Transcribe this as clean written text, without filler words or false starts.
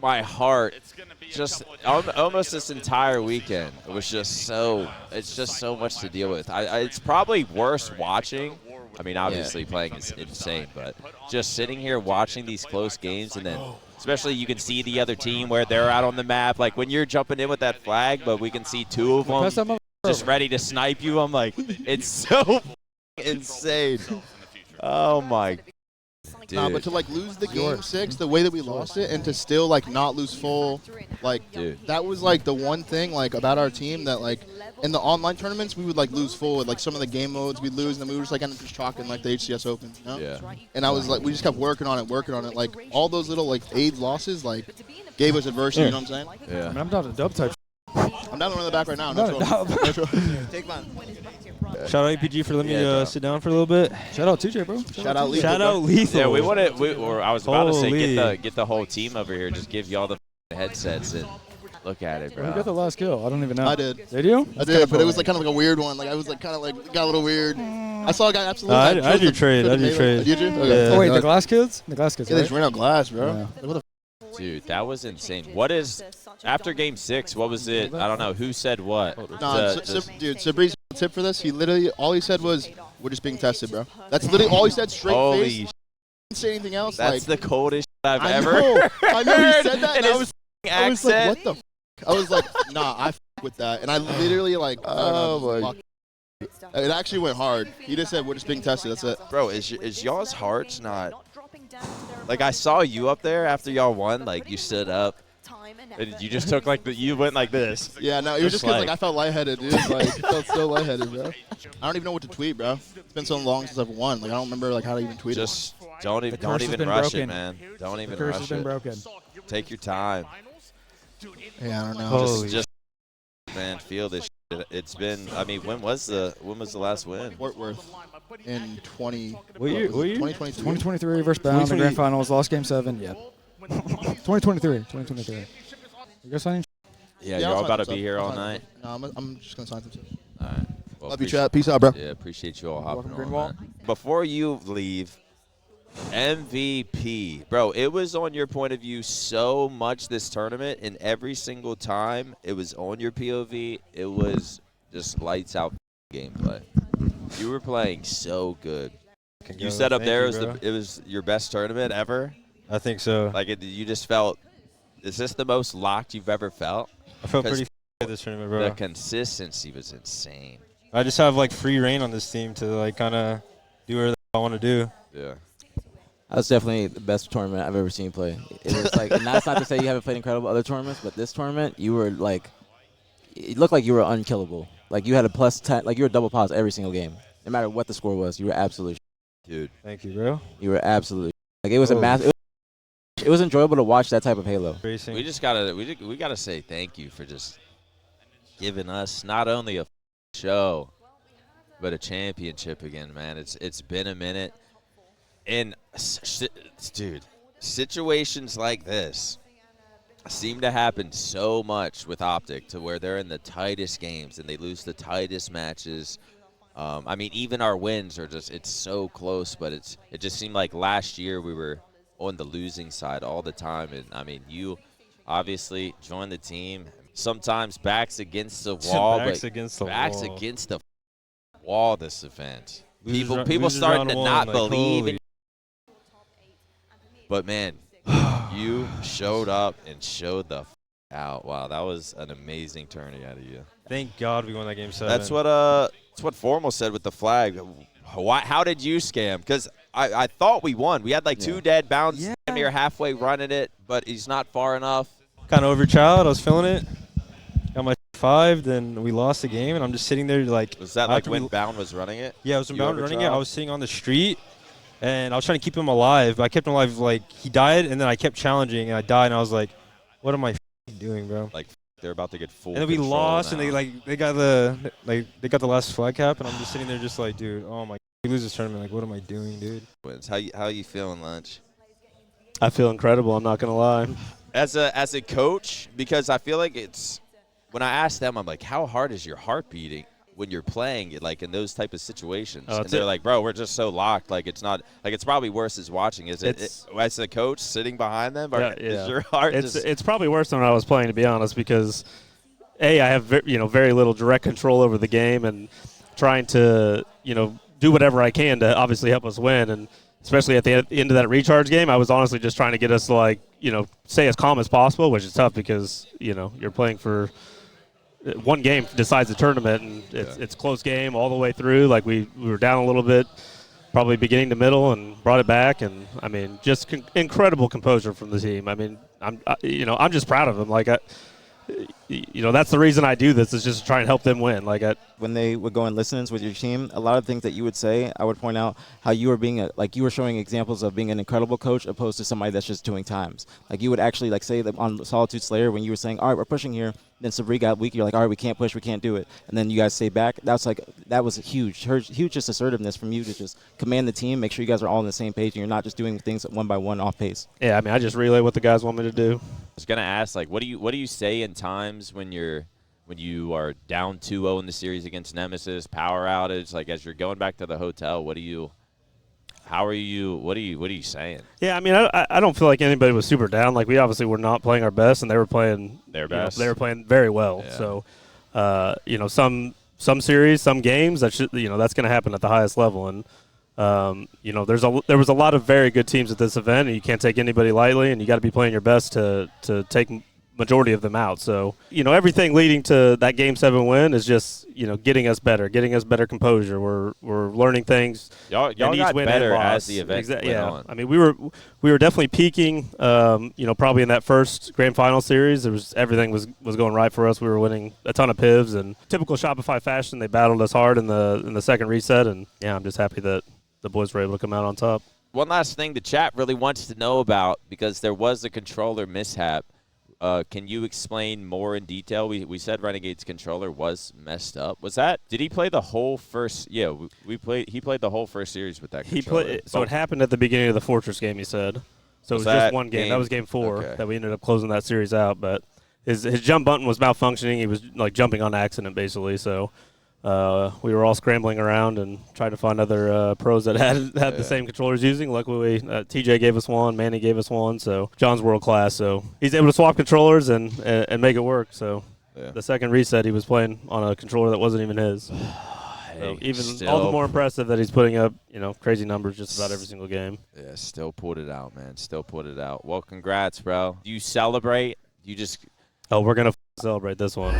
my heart just almost this entire weekend. It was just it's just so much to deal with. It's probably worse watching. I mean, obviously playing is insane, but just sitting here watching these close games, and then especially you can see the other team where they're out on the map. Like when you're jumping in with that flag, but we can see two of them just ready to snipe you. I'm like, it's so insane. Oh, my dude. Nah, but to like lose the game 6 the way that we lost it, and to still like not lose full, like that was like the one thing like about our team that like in the online tournaments we would like lose full with like some of the game modes we'd lose, and then we were just like end up just chalking like the HCS Open, you know? Yeah. And I was like, we just kept working on it. Like all those little like AIDS losses like gave us adversity. You know what I'm saying? Yeah. I mean, I'm down to dub type. I'm down to run in the back right now. Take mine. Shout out APG for letting me sit down for a little bit. Shout out TJ, bro. Shout out Lethal. Shout out Lethal. Yeah, we want to. Or I was about to say, get the whole team over here. Just give y'all the headsets and look at it, bro. Who got the last kill? I don't even know. I did. Did you? I did, but it was like kind of like a weird one. Like I was like kind of like got a little weird. I saw a guy absolutely. I do trade. Did you? Okay. Oh wait, the glass kids? The glass kids. Yeah, right? they just ran out glass, bro. Yeah. What the Dude, that was insane. What is after game 6? What was it? I don't know who said what. Nah, dude, Sabri's tip for this. He literally all he said was, "We're just being tested, bro." That's literally all he said. Straight Holy face. Didn't say anything else. That's like, the coldest I've I ever. know. I know he said that, In and I his was accent. like, "What the?" I was like, "Nah, I with that," and I literally like. Oh my. It actually went hard. He just said, "We're just being tested." That's it. Bro, is y'all's hearts not? Like I saw you up there after y'all won. Like you stood up. And you just took like you went like this. Yeah, no, it was just because like I felt lightheaded, dude. Like I felt so lightheaded, bro. I don't even know what to tweet, bro. It's been so long since I've won. Like I don't remember like how to even tweet. Just don't even rush it, man. Don't even rush it. The curse has been broken. Take your time. Yeah, I don't know. Just man, feel this shit. It's been. I mean, when was the last win? Fort Worth in 20. What year? 2023. 2023 versus Bound, the grand finals, lost game 7. Yep. 2023. You guys signing? Yeah, you're all about to be here all night. No, I'm just gonna sign some shit. All right. Well, Love you, chat. Peace out, bro. Yeah, appreciate you all hopping Welcome, on. Man. Before you leave, MVP, bro. It was on your point of view so much this tournament, and every single time it was on your POV, it was just lights out gameplay. You were playing so good. You said up there it was your best tournament ever. I think so. Like you just felt. Is this the most locked you've ever felt? I felt pretty good this tournament, bro. The consistency was insane. I just have like free reign on this team to like kind of do whatever I want to do. Yeah. That was definitely the best tournament I've ever seen play. It was like, and that's not to say you haven't played incredible other tournaments, but this tournament, you were like, it looked like you were unkillable. Like you had a plus 10, like you were double pos every single game. No matter what the score was, you were absolutely. Dude. Thank you, bro. You were absolutely. Like it was a massive. It was enjoyable to watch that type of Halo. Racing. We just gotta say thank you for just giving us not only a show, but a championship again, man. It's been a minute, and dude, situations like this seem to happen so much with Optic to where they're in the tightest games and they lose the tightest matches. I mean, even our wins are it's so close, but it just seemed like last year we were on the losing side all the time. And I mean, you obviously joined the team. Sometimes backs against the wall, backs against the wall this event. People starting to not believe it. But man, you showed up and showed the out. Wow, that was an amazing tourney out of you. Thank God we won that game 7. That's what Formal said with the flag. How did you scam? Because I thought we won. We had like 2 dead bounds near halfway running it, but he's not far enough. Kind of overchild. I was feeling it. Got my 5, then we lost the game, and I'm just sitting there like. Was that like when Bound was running it? Yeah, it was when Bound was running it. I was sitting on the street, and I was trying to keep him alive. But I kept him alive. Like he died, and then I kept challenging, and I died, and I was like, "What am I doing, bro?" Like they're about to get full. And then we lost, now. and they got the last flag cap, and I'm just sitting there just like, dude, oh my. We lose this tournament. Like, what am I doing, dude? How you feeling, Lunch? I feel incredible. I'm not gonna lie. As a coach, because I feel like it's when I ask them, I'm like, how hard is your heart beating? when you're playing it, like in those type of situations. Oh, And they're like, bro, we're just so locked. Like it's not like it's probably worse as watching. Is it as a coach sitting behind them? Or is your heart It's probably worse than when I was playing, to be honest, because I have very little direct control over the game and trying to do whatever I can to obviously help us win. And especially at the end of that recharge game, I was honestly just trying to get us to stay as calm as possible, which is tough because you're playing for one game decides the tournament, and it's a close game all the way through. Like we were down a little bit, probably beginning to middle, and brought it back. And I mean, just incredible composure from the team. I mean, I'm just proud of them. Like that's the reason I do this, is just to try and help them win. When they would go in listen-ins with your team, a lot of things that you would say, I would point out how you were you were showing examples of being an incredible coach opposed to somebody that's just doing times. Like you would actually say that on Solitude Slayer when you were saying, all right, we're pushing here, then Sabri got weak, you're like, all right, we can't push, we can't do it. And then you guys stay back. That was huge just assertiveness from you to just command the team, make sure you guys are all on the same page and you're not just doing things one by one off pace. Yeah, I mean, I just relay what the guys want me to do. I was gonna ask, like, what do you say in times when you are down 2-0 in the series against Nemesis, power outage, like as you're going back to the hotel, what are you saying? Yeah, I mean, I don't feel like anybody was super down. Like we obviously were not playing our best, and they were playing their best. They were playing very well. Yeah. So, some series, some games that's going to happen at the highest level, and there was a lot of very good teams at this event, and you can't take anybody lightly, and you got to be playing your best to take majority of them out. So, everything leading to that Game 7 win is just, getting us better composure. We're learning things. Y'all got better as the event went on. I mean, we were definitely peaking, probably in that first grand final series. Everything was going right for us. We were winning a ton of pivs, and typical Shopify fashion, they battled us hard in the second reset, and yeah, I'm just happy that the boys were able to come out on top. One last thing the chat really wants to know about, because there was a controller mishap. Can you explain more in detail? We said Renegade's controller was messed up. Did he play the whole first? Yeah, he played the whole first series with that controller. So it happened at the beginning of the Fortress game, he said. So it was just one game. That was game 4 that we ended up closing that series out. But his jump button was malfunctioning. He was like jumping on accident, basically. So we were all scrambling around and trying to find other pros that had the same controllers using. Luckily, TJ gave us one, Manny gave us one. So John's world class. So he's able to swap controllers and make it work. So the second reset, he was playing on a controller that wasn't even his. So even all the more impressive that he's putting up, crazy numbers just about every single game. Yeah, still put it out, man. Still put it out. Well, congrats, bro. Do you celebrate? You just we're gonna celebrate this one.